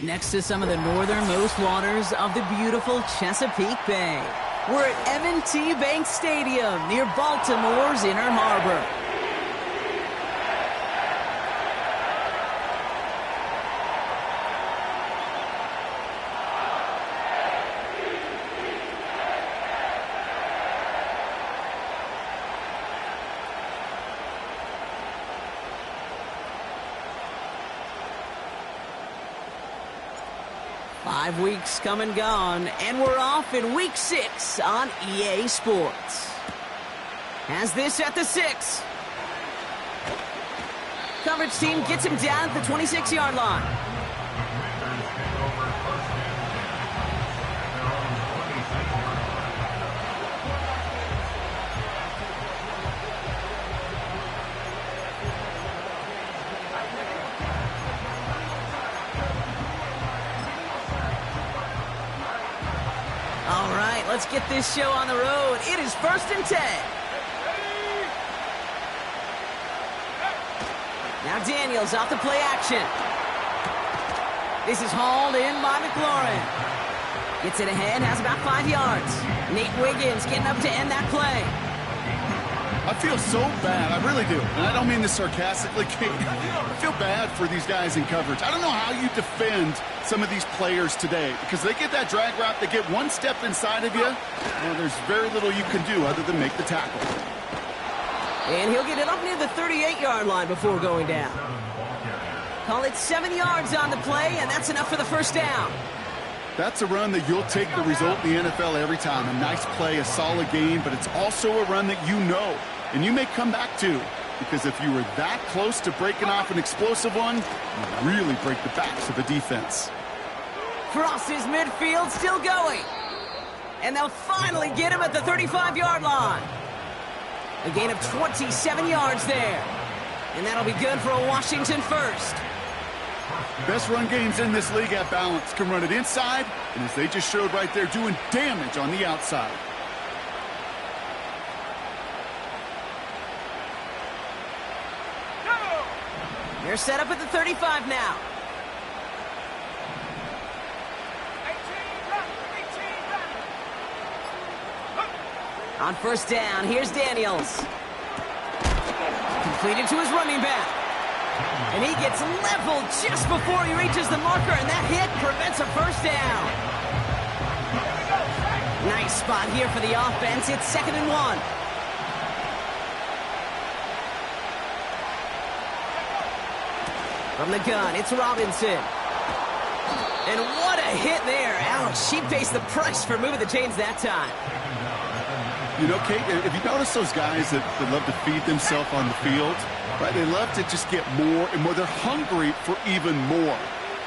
Next to some of the northernmost waters of the beautiful Chesapeake Bay, we're at M&T Bank Stadium near Baltimore's Inner Harbor. Five weeks come and gone, and we're off in Week 6 on EA Sports. Has this at the 6. Coverage team gets him down at the 26-yard line. All right, let's get this show on the road. It is 1st and 10. Now Daniels off the play action. This is hauled in by McLaurin. Gets it ahead, has about 5 yards. Nate Wiggins getting up to end that play. I feel so bad, I really do. And I don't mean this sarcastically, Kate. I feel bad for these guys in coverage. I don't know how you defend some of these players today, because they get that drag route, they get one step inside of you, well, there's very little you can do other than make the tackle. And he'll get it up near the 38-yard line before going down. Call it 7 yards on the play, and that's enough for the first down. That's a run that you'll take the result in the NFL every time. A nice play, a solid game, but it's also a run that you know, and you may come back to, because if you were that close to breaking off an explosive one, you really break the backs of the defense. Crosses midfield, still going. And they'll finally get him at the 35-yard line. A gain of 27 yards there. And that'll be good for a Washington first. Best run games in this league at balance. Can run it inside, and as they just showed right there, doing damage on the outside. They're set up at the 35 now. On first down, here's Daniels. Completed to his running back. And he gets leveled just before he reaches the marker, and that hit prevents a first down. Nice spot here for the offense. It's 2nd and 1. From the gun, it's Robinson. And what a hit there. Ouch, she pays the price for moving the chains that time. You know, Kate, if you notice those guys that love to feed themselves on the field, right? They love to just get more and more. They're hungry for even more.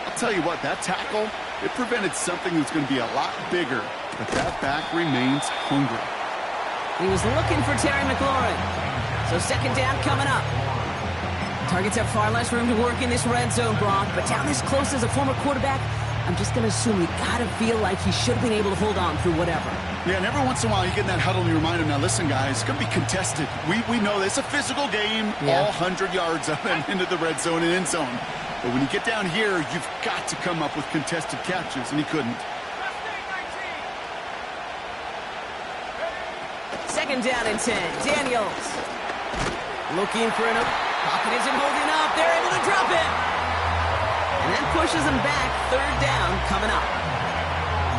I'll tell you what, that tackle, it prevented something that's going to be a lot bigger, but that back remains hungry. He was looking for Terry McLaurin. So 2nd down coming up. Targets have far less room to work in this red zone, Brock, but down this close as a former quarterback, I'm just going to assume you got to feel like he should have been able to hold on through whatever. Yeah, and every once in a while you get in that huddle and you remind him, now listen, guys, it's going to be contested. We know this. It's a physical game, all 100 yards up and into the red zone and end zone. But when you get down here, you've got to come up with contested catches, and he couldn't. 2nd down and 10. Daniels. Looking for an pocket isn't holding up. They're able to drop it. And that pushes them back. 3rd down coming up.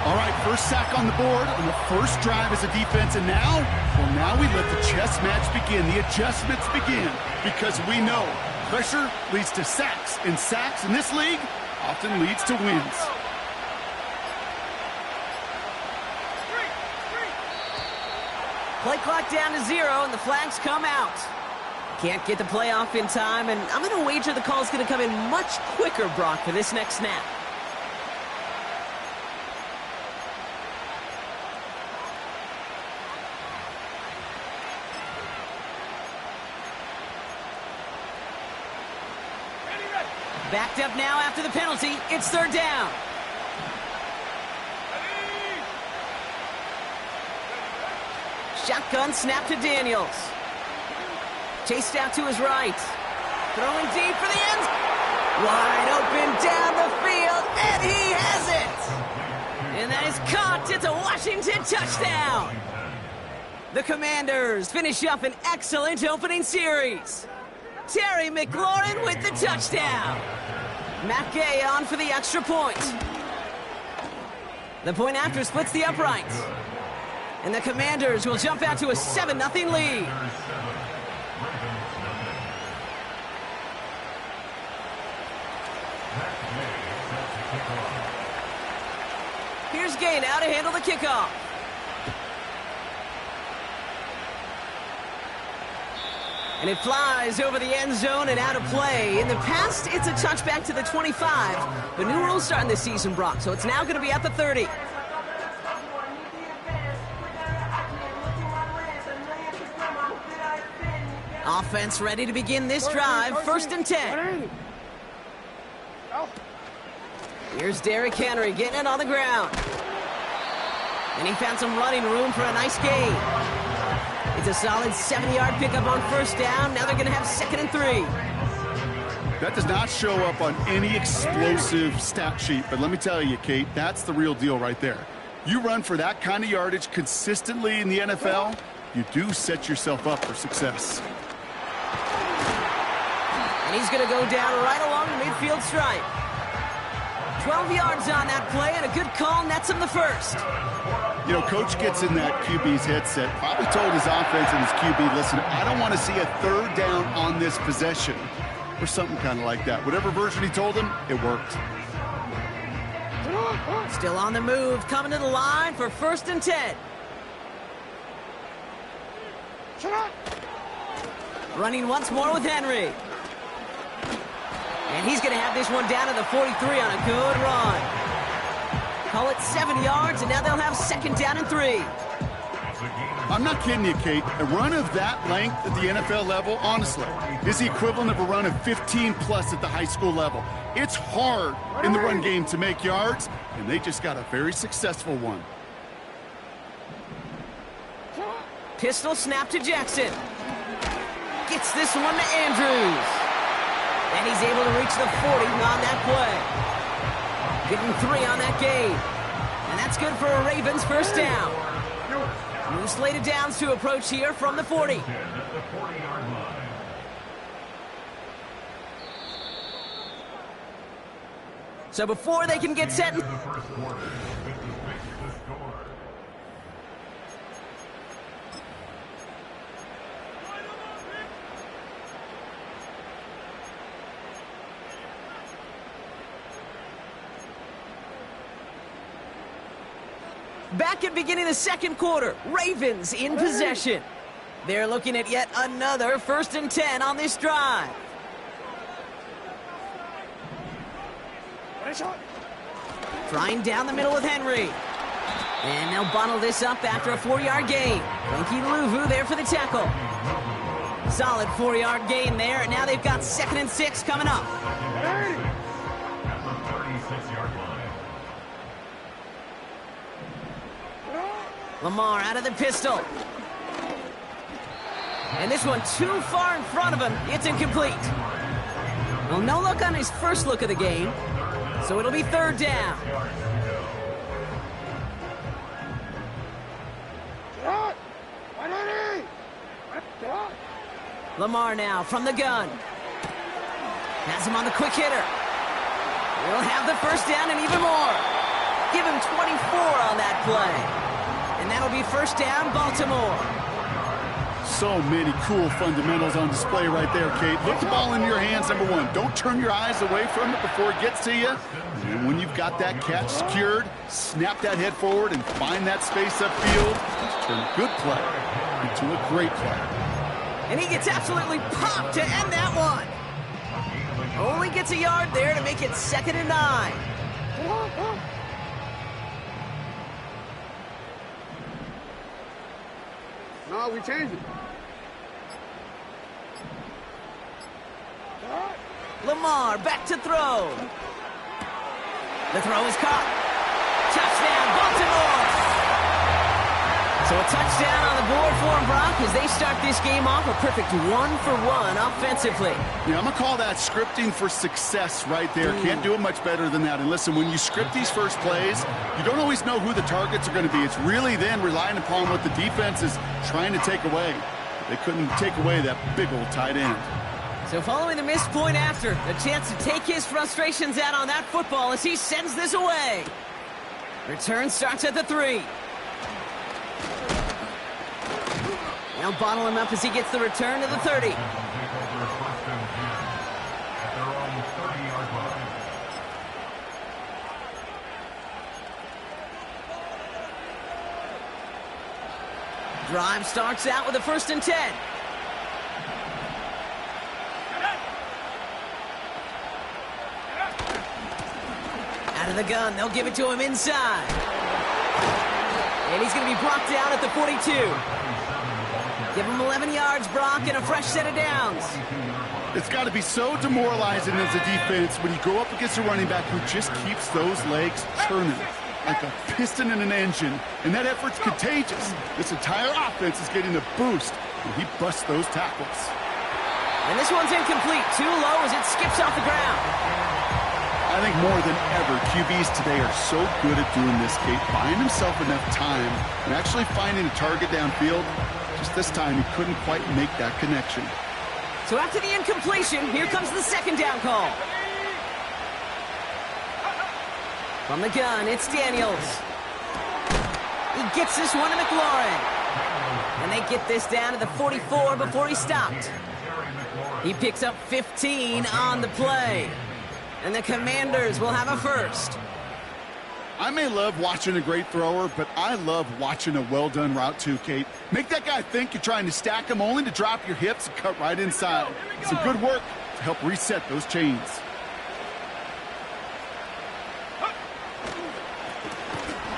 All right, first sack on the board on the first drive as a defense. And now, well, now we let the chess match begin. The adjustments begin, because we know pressure leads to sacks. And sacks in this league often leads to wins. Play clock down to 0, and the flags come out. Can't get the play off in time, and I'm going to wager the call is going to come in much quicker, Brock, for this next snap. Backed up now after the penalty. It's 3rd down. Shotgun snap to Daniels. Chased out to his right. Throwing deep for the end. Wide open down the field, and is caught. It's a Washington touchdown. The Commanders finish up an excellent opening series. Terry McLaurin with the touchdown. Matt Gay on for the extra point. The point after splits the uprights. And the Commanders will jump out to a 7-0 lead. Here's Gay now to handle the kickoff. And it flies over the end zone and out of play. In the past, it's a touchback to the 25. But new rules starting this season, Brock, so it's now going to be at the 30. Offense ready to begin this drive. 1st and 10. Here's Derrick Henry getting it on the ground. And he found some running room for a nice gain. It's a solid 70-yard pickup on 1st down. Now they're going to have 2nd and 3. That does not show up on any explosive stat sheet, but let me tell you, Kate, that's the real deal right there. You run for that kind of yardage consistently in the NFL, you do set yourself up for success. And he's going to go down right along the midfield stripe. 12 yards on that play, and a good call nets him the 1st. You know, Coach gets in that QB's headset, probably told his offense and his QB, listen, I don't want to see a 3rd down on this possession, or something kind of like that. Whatever version he told him, it worked. Still on the move, coming to the line for 1st and 10. Running once more with Henry. And he's going to have this one down to the 43 on a good run. Call it 7 yards, and now they'll have 2nd down and 3. I'm not kidding you, Kate. A run of that length at the NFL level, honestly, is the equivalent of a run of 15-plus at the high school level. It's hard in the run game to make yards, and they just got a very successful one. Pistol snap to Jackson. Gets this one to Andrews. And he's able to reach the 40 on that play. Getting 3 on that game. And that's good for a Ravens 1st down. New slated downs to approach here from the 40. So before they can get set... Back at beginning the 2nd quarter, Ravens in possession. They're looking at yet another 1st and 10 on this drive. Trying down the middle with Henry. And they'll bottle this up after a 4-yard gain. Frankie Luvu there for the tackle. Solid 4-yard gain there, and now they've got 2nd and 6 coming up. Lamar out of the pistol. And this one too far in front of him. It's incomplete. Well, no look on his first look of the game. So it'll be 3rd down. Lamar now from the gun. Has him on the quick hitter. He'll have the 1st down and even more. Give him 24 on that play. And that'll be 1st down, Baltimore. So many cool fundamentals on display right there, Kate. Put the ball in your hands, number 1. Don't turn your eyes away from it before it gets to you. And when you've got that catch secured, snap that head forward and find that space upfield. Turn a good play into a great play. And he gets absolutely popped to end that one. Only gets a yard there to make it 2nd and 9. No, we changed it. Lamar back to throw. The throw is caught. Touchdown, Baltimore! So a touchdown on the board for them, Brock, as they start this game off a perfect 1-for-1 offensively. Yeah, I'm going to call that scripting for success right there. Can't do it much better than that. And listen, when you script these first plays, you don't always know who the targets are going to be. It's really then relying upon what the defense is trying to take away. They couldn't take away that big old tight end. So following the missed point after, a chance to take his frustrations out on that football as he sends this away. Return starts at the 3. Now bottle him up as he gets the return to the 30. Drive starts out with a 1st and 10. Out of the gun, they'll give it to him inside. And he's going to be brought down at the 42. Give him 11 yards, Brock, and a fresh set of downs. It's got to be so demoralizing as a defense when you go up against a running back who just keeps those legs turning like a piston in an engine, and that effort's contagious. This entire offense is getting a boost when he busts those tackles. And this one's incomplete, too low as it skips off the ground. I think more than ever, QBs today are so good at doing this, Kate, buying himself enough time and actually finding a target downfield. Just this time, he couldn't quite make that connection. So after the incompletion, here comes the 2nd down call. From the gun, it's Daniels. He gets this one to McLaurin. And they get this down to the 44 before he stopped. He picks up 15 on the play. And the Commanders will have a 1st. I may love watching a great thrower, but I love watching a well-done route too, Kate. Make that guy think you're trying to stack him only to drop your hips and cut right inside. Some good work to help reset those chains.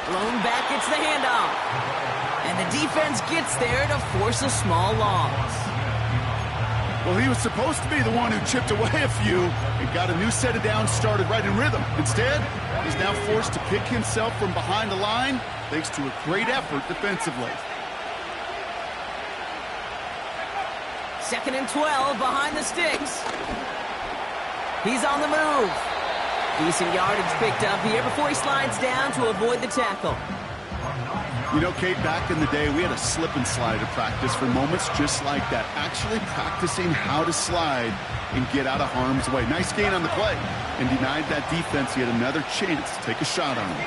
Blown back, it's the handoff. And the defense gets there to force a small loss. Well, he was supposed to be the one who chipped away a few and got a new set of downs started right in rhythm. Instead, he's now forced to pick himself from behind the line thanks to a great effort defensively. 2nd and 12 behind the sticks. He's on the move. Decent yardage picked up here before he slides down to avoid the tackle. You know, Kate, back in the day, we had a slip and slide at practice for moments just like that. Actually practicing how to slide and get out of harm's way. Nice gain on the play and denied that defense yet another chance to take a shot on him.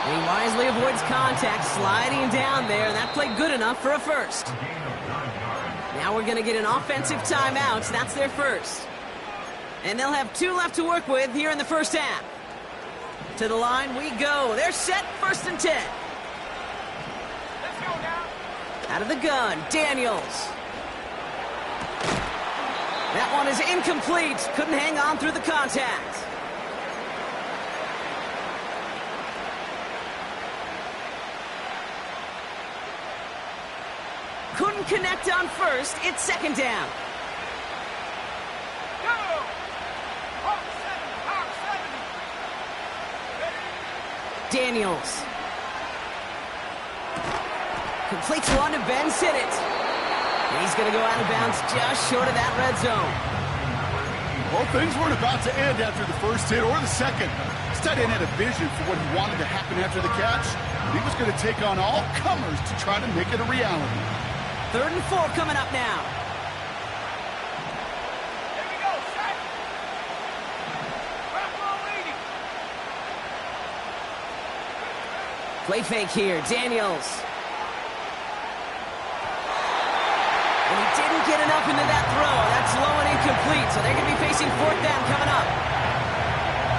He wisely avoids contact, sliding down there, and that played good enough for a 1st. Now we're going to get an offensive timeout, so that's their 1st. And they'll have 2 left to work with here in the 1st half. To the line we go. They're set, 1st and 10. Let's go now. Out of the gun, Daniels. That one is incomplete. Couldn't hang on through the contact. Couldn't connect on 1st. It's 2nd down. Daniels. Completes one to Ben Sinnott. And he's going to go out of bounds just short of that red zone. Well, things weren't about to end after the 1st hit or the 2nd. This tight end had a vision for what he wanted to happen after the catch. He was going to take on all comers to try to make it a reality. 3rd and 4 coming up now. Here we go, set. Buffalo leading. Play fake here, Daniels. And he didn't get enough into that throw. That's low and incomplete, so they're going to be facing 4th down coming up.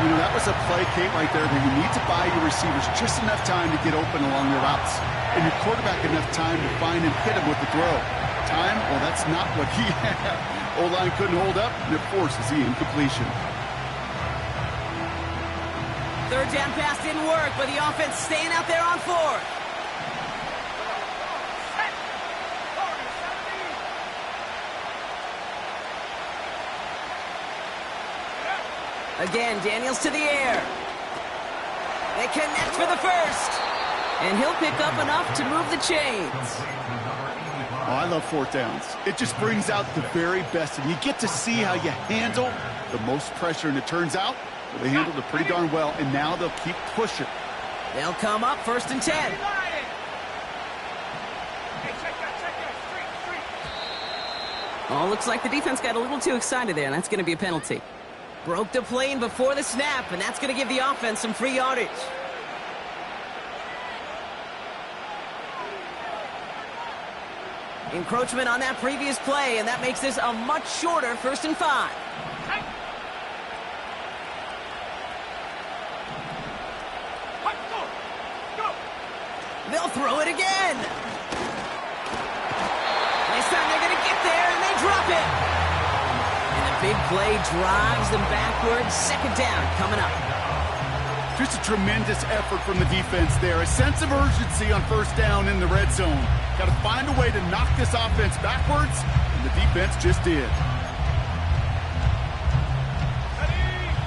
You know, that was a play, Kate, right there where you need to buy your receivers just enough time to get open along your routes. And your quarterback enough time to find and hit him with the throw. Time? Well, that's not what he had. O-line couldn't hold up, and it forces the incompletion. 3rd down pass didn't work, but the offense staying out there on 4th. Set. 40, 70. Again, Daniels to the air. They connect for the first. And he'll pick up enough to move the chains. Oh, I love fourth downs. It just brings out the very best, and you get to see how you handle the most pressure, and it turns out they handled it pretty darn well, and now they'll keep pushing. They'll come up 1st and 10. Hey, check that, street. Oh, looks like the defense got a little too excited there, and that's going to be a penalty. Broke the plane before the snap, and that's going to give the offense some free yardage. Encroachment on that previous play, and that makes this a much shorter 1st and 5. Go! They'll throw it again. This time they're going to get there, and they drop it. And the big play drives them backwards. 2nd down coming up. Just a tremendous effort from the defense there. A sense of urgency on 1st down in the red zone. Got to find a way to knock this offense backwards, and the defense just did.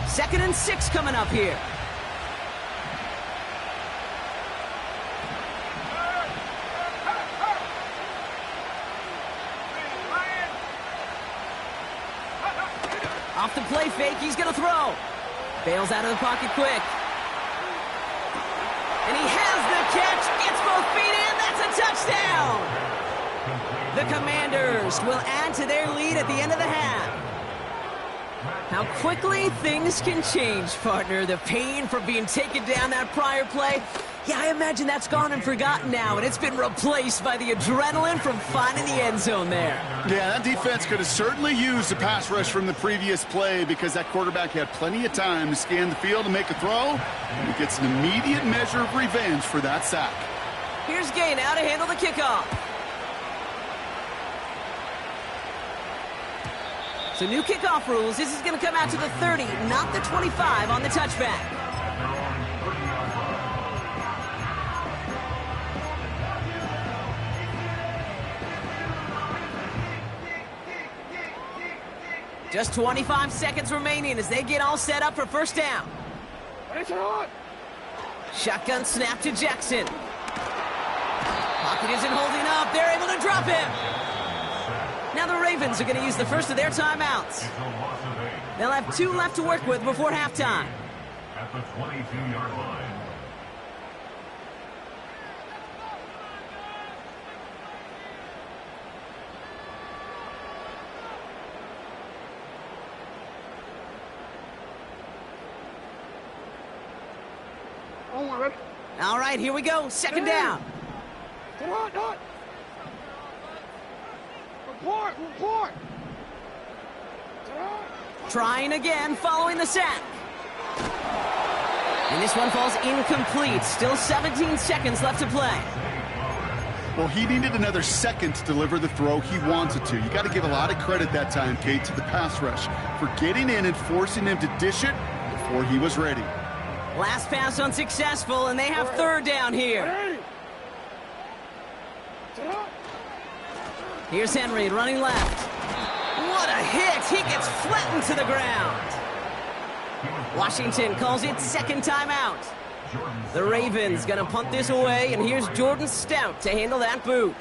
2nd and 6 coming up here. Off the play fake, he's going to throw. Bails out of the pocket quick. And he has the catch, gets both feet in, that's a touchdown! The Commanders will add to their lead at the end of the half. How quickly things can change, partner. The pain from being taken down that prior play, yeah, I imagine that's gone and forgotten now, and it's been replaced by the adrenaline from finding the end zone there. Yeah, that defense could have certainly used the pass rush from the previous play because that quarterback had plenty of time to scan the field and make a throw. And he gets an immediate measure of revenge for that sack. Here's Gay now to handle the kickoff. So new kickoff rules. This is going to come out to the 30, not the 25 on the touchback. Just 25 seconds remaining as they get all set up for 1st down. Shotgun snap to Jackson. Pocket isn't holding up. They're able to drop him. Now the Ravens are going to use the first of their timeouts. They'll have 2 left to work with before halftime. At the 22-yard line. All right, here we go. 2nd down. Report! Trying again following the sack. And this one falls incomplete. Still 17 seconds left to play. Well, he needed another second to deliver the throw he wanted to. You got to give a lot of credit that time, Kate, to the pass rush for getting in and forcing him to dish it before he was ready. Last pass unsuccessful, and they have 3rd down here. Here's Henry running left. What a hit! He gets flattened to the ground. Washington calls it 2nd timeout. The Ravens gonna punt this away, and here's Jordan Stout to handle that boot.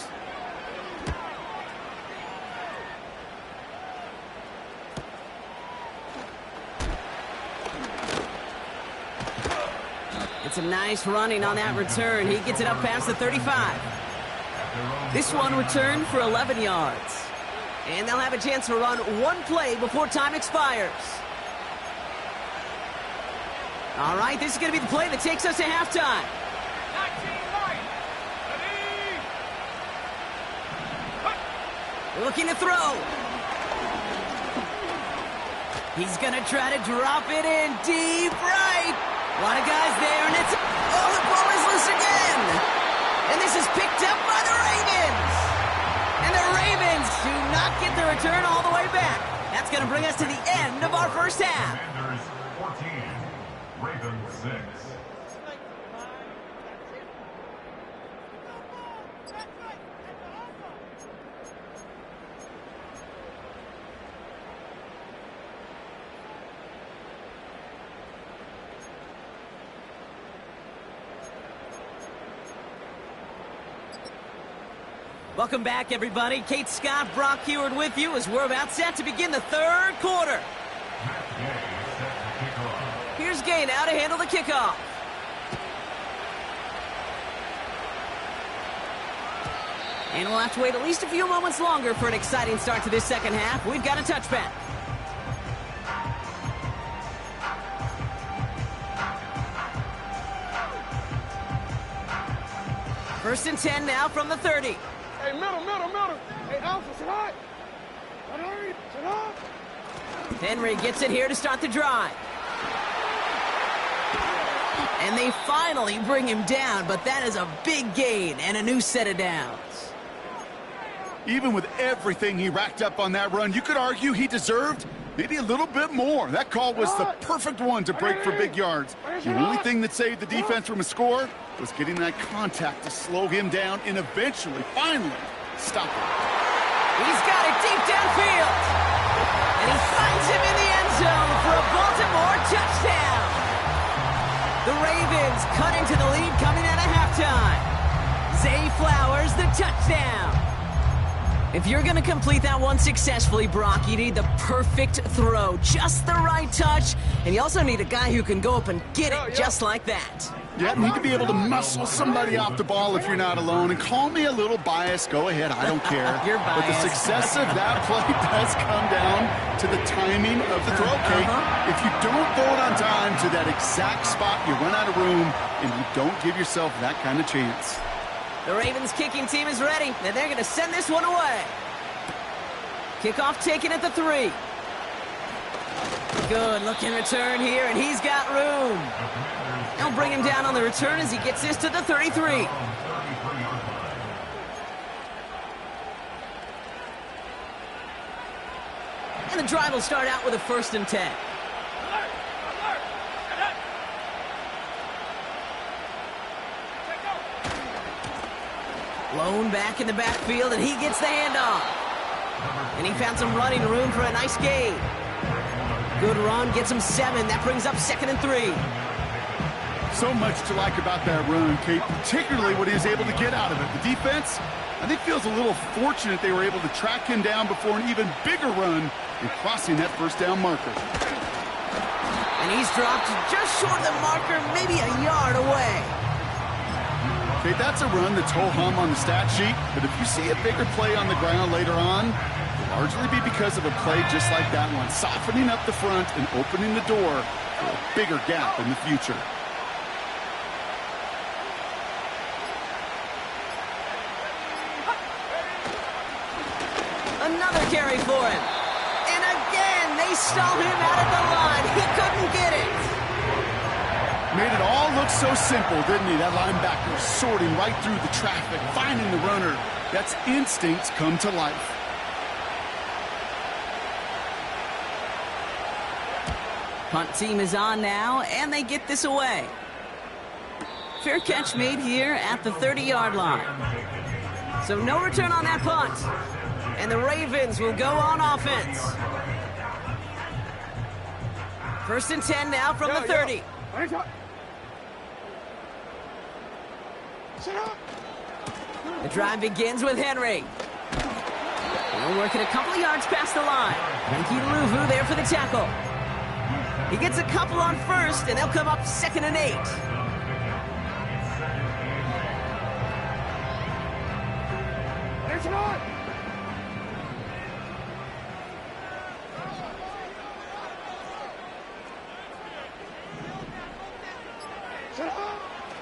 It's a nice running on that return. He gets it up past the 35. This one returned for 11 yards. And they'll have a chance to run 1 play before time expires. All right, this is going to be the play that takes us to halftime. 19-9. Looking to throw. He's going to try to drop it in deep right. A lot of guys there, and it's... Oh, the ball is loose again. And this is picked up by the Ravens. And the Ravens do not get the return all the way back. That's going to bring us to the end of our first half. Commanders 14, Ravens 6. Welcome back, everybody. Kate Scott, Brock Heward with you as we're about set to begin the third quarter. Here's Gay now to handle the kickoff. And we'll have to wait at least a few moments longer for an exciting start to this second half. We've got a touchback. First and 10 now from the 30. Hey, middle. Hey, Alpha, sit high. Sit up. Henry gets it here to start the drive. And they finally bring him down, but that is a big gain and a new set of downs. Even with everything he racked up on that run, you could argue he deserved maybe a little bit more. That call was the perfect one to break for big yards. The only thing that saved the defense from a score was getting that contact to slow him down and eventually, finally, stop him. He's got it deep downfield. And he finds him in the end zone for a Baltimore touchdown. The Ravens cut into the lead coming out of halftime. Zay Flowers, the touchdown. If you're going to complete that one successfully, Brock, you need the perfect throw, just the right touch, and you also need a guy who can go up and get it just like that. Yeah, need to be able to muscle somebody off the ball if you're not alone. And call me a little biased. Go ahead. I don't care. You're biased. But the success of that play does come down to the timing of the throw, Kate. If you don't throw it on time to that exact spot, you run out of room, and you don't give yourself that kind of chance. The Ravens kicking team is ready, and they're going to send this one away. Kickoff taken at the 3. Good looking return here, and he's got room. They'll bring him down on the return as he gets this to the 33. And the drive will start out with a 1st and 10. Lone back in the backfield, and he gets the handoff. And he found some running room for a nice gain. Good run, gets him 7. That brings up 2nd and 3. So much to like about that run, Kate, particularly what he was able to get out of it. The defense, I think, feels a little fortunate they were able to track him down before an even bigger run and crossing that 1st down marker. And he's dropped just short of the marker, maybe a yard away. Okay, that's a run that's ho-hum on the stat sheet, but if you see a bigger play on the ground later on, it'll largely be because of a play just like that one, softening up the front and opening the door for a bigger gap in the future. Another carry for him. And again, they stall him out at the line. He couldn't get it. Made it all look so simple, didn't he? That linebacker sorting right through the traffic, finding the runner. That's instincts come to life. Punt team is on now, and they get this away. Fair catch made here at the 30-yard line. So no return on that punt. And the Ravens will go on offense. 1st and 10 now from the 30. The drive begins with Henry. He'll work it a couple of yards past the line. Frankie Luvu there for the tackle. He gets a couple on 1st, and they'll come up 2nd and 8.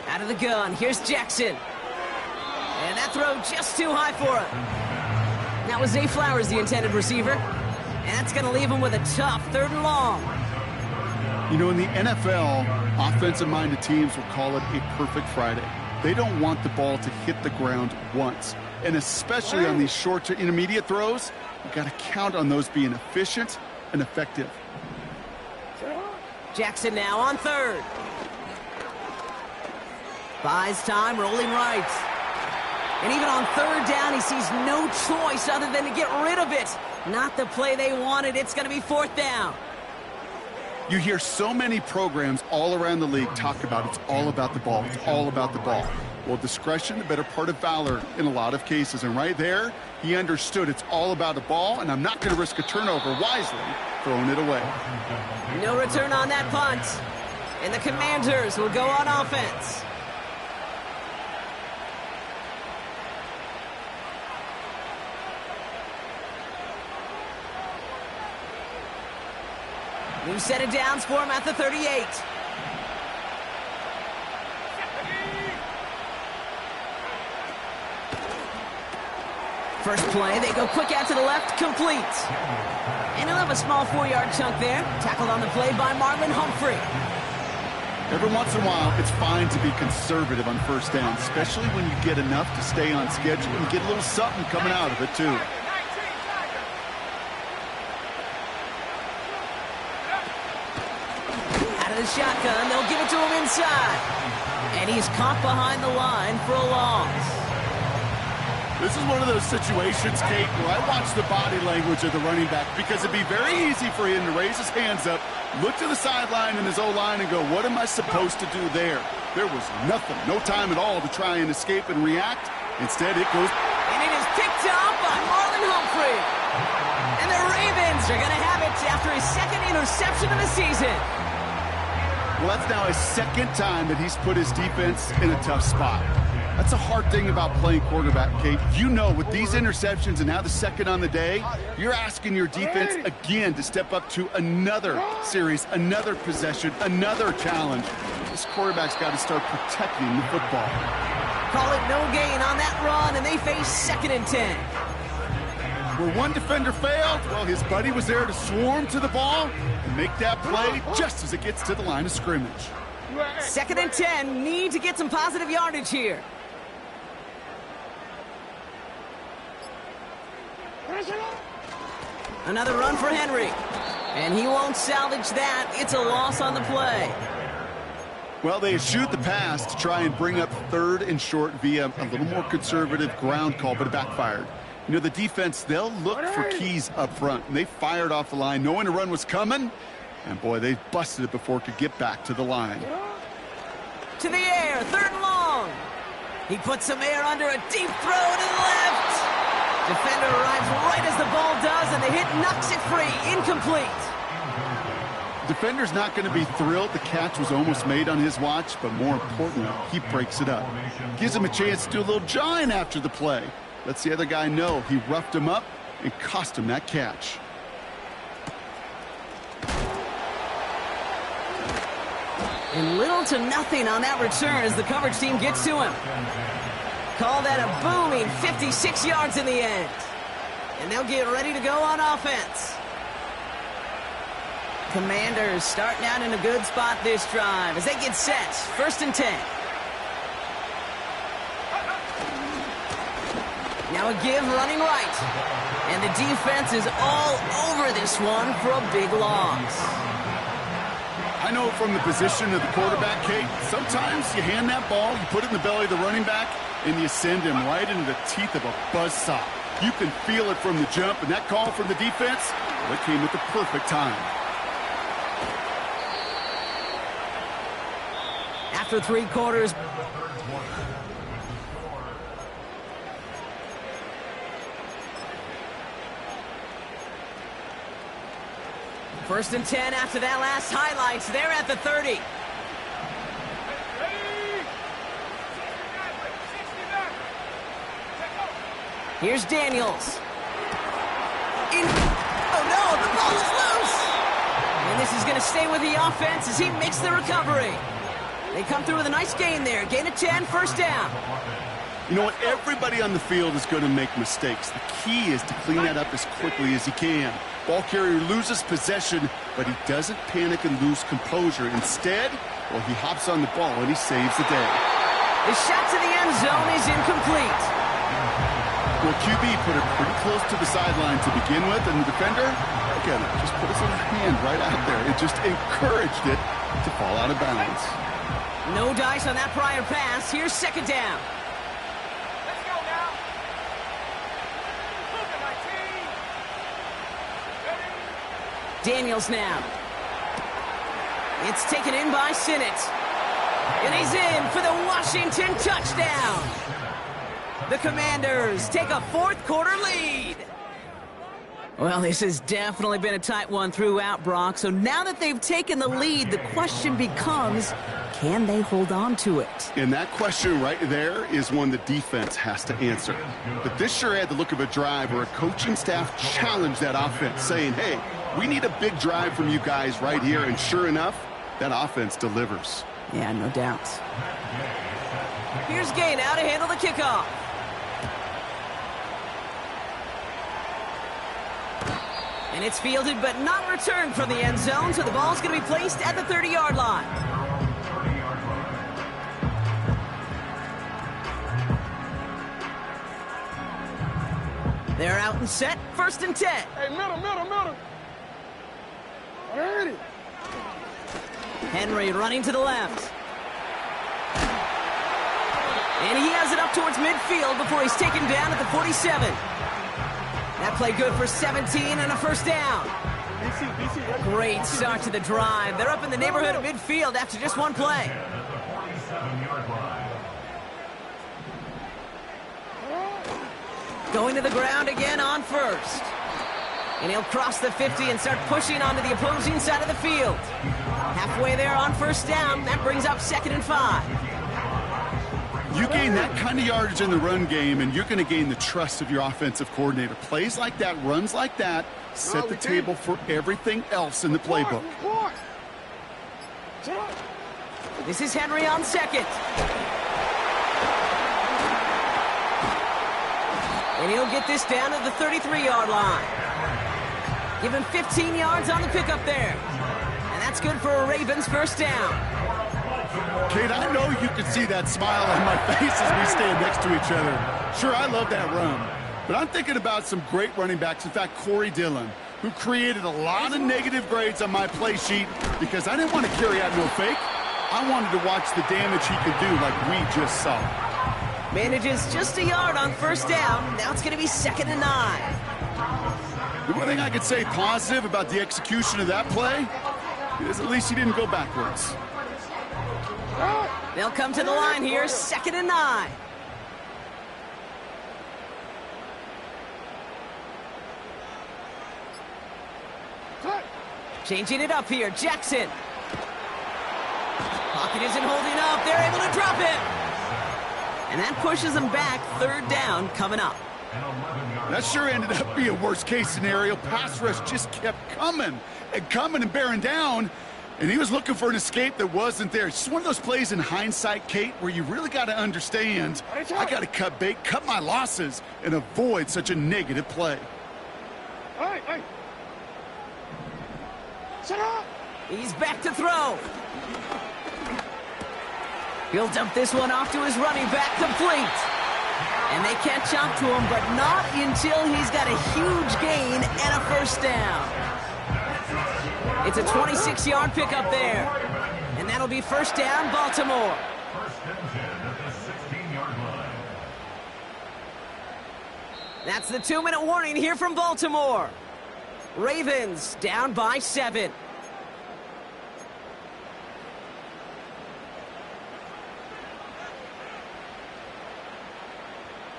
Out of the gun, here's Jackson. And that throw just too high for him. That was Zay Flowers, the intended receiver. And that's going to leave him with a tough 3rd and long. You know, in the NFL, offensive-minded teams will call it a perfect Friday. They don't want the ball to hit the ground once. And especially on these short to intermediate throws, you've got to count on those being efficient and effective. Jackson now on 3rd. Buys time, rolling right. And even on 3rd down, he sees no choice other than to get rid of it. Not the play they wanted. It's going to be 4th down. You hear so many programs all around the league talk about it's all about the ball. It's all about the ball. Well, discretion, the better part of valor in a lot of cases. And right there, he understood it's all about the ball, and I'm not going to risk a turnover, wisely throwing it away. No return on that punt. And the Commanders will go on offense. New set of downs for him at the 38. First play, they go quick out to the left, complete. And he'll have a small 4-yard chunk there. Tackled on the play by Marlon Humphrey. Every once in a while, it's fine to be conservative on first down, especially when you get enough to stay on schedule and get a little something coming out of it, too. Out of the shotgun, they'll give it to him inside. And he's caught behind the line for a loss. This is one of those situations, Kate, where I watch the body language of the running back because it'd be very easy for him to raise his hands up, look to the sideline in his O-line and go, what am I supposed to do there? There was nothing, no time at all to try and escape and react. Instead, it goes... And it is picked up by Marlon Humphrey. And the Ravens are going to have it after his second interception of the season. Well, that's now his second time that he's put his defense in a tough spot. That's a hard thing about playing quarterback, Kate. You know, with these interceptions and now the second on the day, you're asking your defense again to step up to another series, another possession, another challenge. This quarterback's got to start protecting the football. Call it no gain on that run, and they face 2nd and 10. Where one defender failed, well, his buddy was there to swarm to the ball and make that play just as it gets to the line of scrimmage. 2nd and 10, need to get some positive yardage here. Another run for Henry. And he won't salvage that. It's a loss on the play. Well, they eschewed the pass to try and bring up 3rd and short via a little more conservative ground call, but it backfired. You know, the defense, they'll look for keys up front. And they fired off the line knowing a run was coming. And, boy, they busted it before it could get back to the line. To the air, 3rd and long. He puts some air under a deep throw to the left. Defender arrives right as the ball does, and the hit knocks it free. Incomplete. Defender's not going to be thrilled the catch was almost made on his watch, but more importantly, he breaks it up. Gives him a chance to do a little jawing after the play. Lets the other guy know he roughed him up and cost him that catch. And little to nothing on that return as the coverage team gets to him. Call that a booming 56 yards in the end. And they'll get ready to go on offense. Commanders starting out in a good spot this drive as they get set. 1st and 10. Now a give running right. And the defense is all over this one for a big loss. I know from the position of the quarterback, Kate, sometimes you hand that ball, you put it in the belly of the running back, and you send him right into the teeth of a buzzsaw. You can feel it from the jump, and that call from the defense, well, it came at the perfect time. After 3 quarters, First and 10 after that last highlights. They're at the 30. Here's Daniels. Oh no, the ball is loose. And this is going to stay with the offense as he makes the recovery. They come through with a nice gain there. Gain of 10, 1st down. You know what? Everybody on the field is going to make mistakes. The key is to clean that up as quickly as he can. Ball carrier loses possession, but he doesn't panic and lose composure. Instead, well, he hops on the ball and he saves the day. The shot to the end zone is incomplete. Well, QB put it pretty close to the sideline to begin with, and the defender, again, just put his little hand right out there. It just encouraged it to fall out of bounds. No dice on that prior pass. Here's 2nd down. Let's go now. Daniels now. It's taken in by Sinnott. And he's in for the Washington touchdown. The Commanders take a fourth quarter lead. Well, this has definitely been a tight one throughout, Brock. So now that they've taken the lead, the question becomes, can they hold on to it? And that question right there is one the defense has to answer. But this sure had the look of a drive where a coaching staff challenged that offense, saying, hey, we need a big drive from you guys right here. And sure enough, that offense delivers. Yeah, no doubt. Here's Gay now to handle the kickoff. And it's fielded but not returned from the end zone, so the ball's going to be placed at the 30-yard line. They're out and set, 1st and 10. Hey, middle. Ready. Henry running to the left. And he has it up towards midfield before he's taken down at the 47. That play good for 17 and a first down. DC, Great start to the drive. They're up in the neighborhood of midfield after just one play. Going to the ground again on 1st. And he'll cross the 50 and start pushing onto the opposing side of the field. Halfway there on 1st down. That brings up 2nd and 5. You gain that kind of yardage in the run game, and you're going to gain the trust of your offensive coordinator. Plays like that, runs like that, set the table for everything else in the playbook. This is Henry on 2nd. And he'll get this down to the 33-yard line. Give him 15 yards on the pickup there. And that's good for a Ravens 1st down. Kate, I know you can see that smile on my face as we stand next to each other. Sure, I love that run. But I'm thinking about some great running backs. In fact, Corey Dillon, who created a lot of negative grades on my play sheet because I didn't want to carry out no fake. I wanted to watch the damage he could do like we just saw. Manages just a yard on 1st down. Now it's going to be 2nd and 9. The one thing I could say positive about the execution of that play is at least he didn't go backwards. They'll come to the line here, 2nd and 9. Changing it up here, Jackson. Pocket isn't holding up. They're able to drop it. And that pushes them back, 3rd down coming up. That sure ended up being a worst-case scenario. Pass rush just kept coming and bearing down. And he was looking for an escape that wasn't there. It's just one of those plays in hindsight, Kate, where you really got to understand, I got to cut bait, cut my losses, and avoid such a negative play. Hey. Shut up. He's back to throw. He'll dump this one off to his running back, complete. And they catch up to him, but not until he's got a huge gain and a 1st down. It's a 26-yard pickup there. And that'll be 1st down, Baltimore. 1st and 10 at the 16-yard line. That's the 2-minute warning here from Baltimore. Ravens down by 7.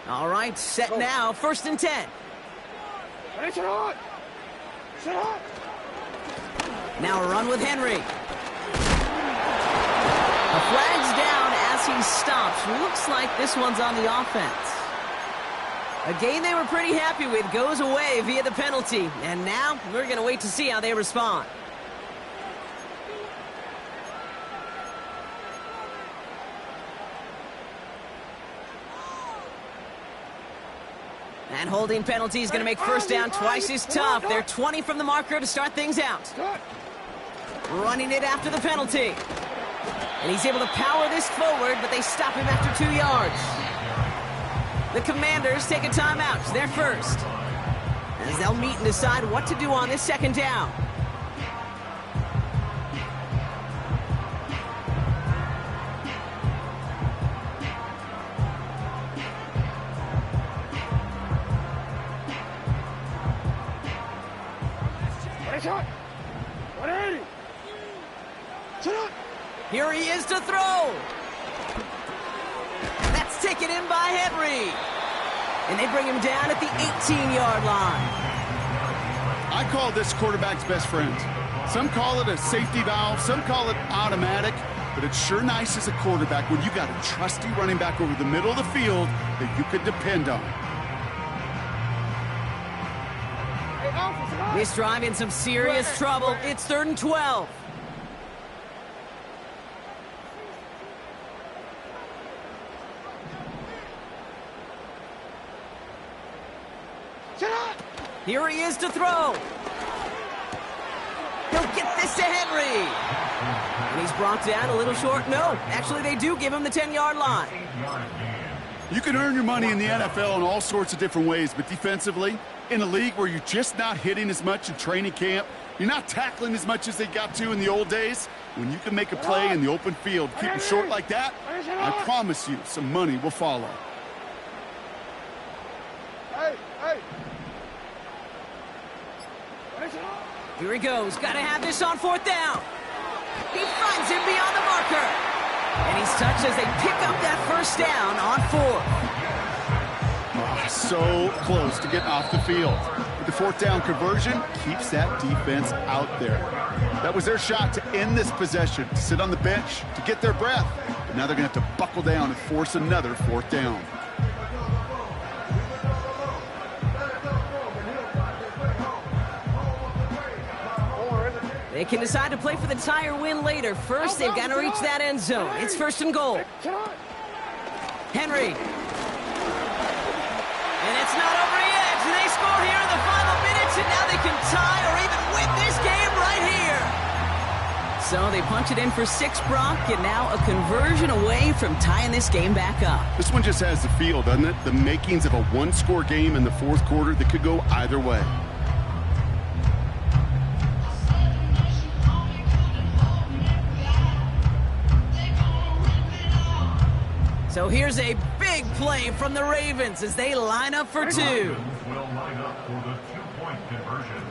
All right, set now, 1st and 10. Hey, shut up. Now a run with Henry. A flag's down as he stops. Looks like this one's on the offense. A gain they were pretty happy with goes away via the penalty. And now we're going to wait to see how they respond. And holding penalty is going to make 1st down twice as tough. They're 20 from the marker to start things out. Running it after the penalty. And he's able to power this forward, but they stop him after 2 yards. The Commanders take a timeout. They're first. As they'll meet and decide what to do on this 2nd down. Here he is to throw. That's taken in by Henry. And they bring him down at the 18-yard line. I call this quarterback's best friend. Some call it a safety valve, some call it automatic, but it's sure nice as a quarterback when you got a trusty running back over the middle of the field that you could depend on. This drive in some serious trouble. It's 3rd and 12. Here he is to throw. He'll get this to Henry. And he's brought down a little short. No, actually they do give him the 10-yard line. You can earn your money in the NFL in all sorts of different ways, but defensively, in a league where you're just not hitting as much in training camp, you're not tackling as much as they got to in the old days, when you can make a play in the open field, keep them short like that, I promise you some money will follow. Here he goes. Got to have this on 4th down. He finds him beyond the marker. And he's touched as they pick up that 1st down on 4th. Oh, so close to getting off the field. But the 4th down conversion keeps that defense out there. That was their shot to end this possession, to sit on the bench, to get their breath. But now they're going to have to buckle down and force another 4th down. They can decide to play for the tie or win later. First, they've got to reach that end zone. It's 1st and goal. Henry. And it's not over yet. They score here in the final minutes, and now they can tie or even win this game right here. So they punch it in for 6, Brock, and now a conversion away from tying this game back up. This one just has the feel, doesn't it? The makings of a one-score game in the 4th quarter that could go either way. So here's a big play from the Ravens as they line up for 2. Will line up for the 2-point conversion.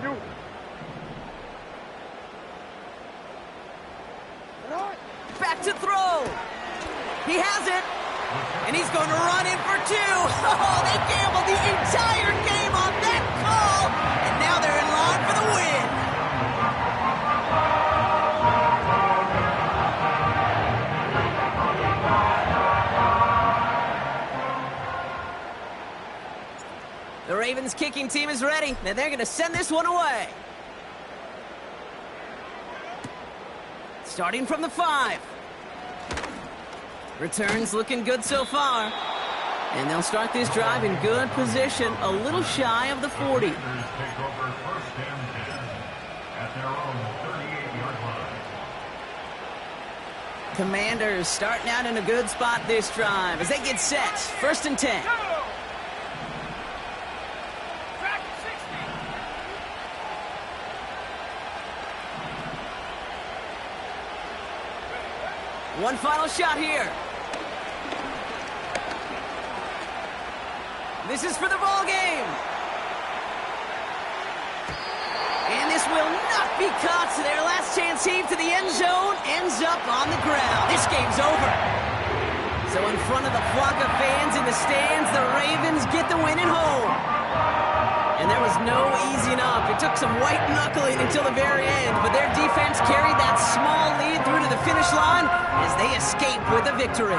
Back to throw. He has it. And he's going to run in for 2. Oh, they gambled the entire game on that call. And now they're in line for the win. The Ravens kicking team is ready, and they're going to send this one away. Starting from the 5. Returns looking good so far. And they'll start this drive in good position, a little shy of the 40. Take over 1st and 10 at their own 38-yard line. Commanders starting out in a good spot this drive as they get set. 1st and 10. One final shot here. This is for the ball game. And this will not be caught, so their last chance heave to the end zone ends up on the ground. This game's over. So in front of the flock of fans in the stands, the Ravens get the win at home. And there was no easing up. It took some white knuckling until the very end, but their defense carried that small lead through to the finish line as they escape with a victory.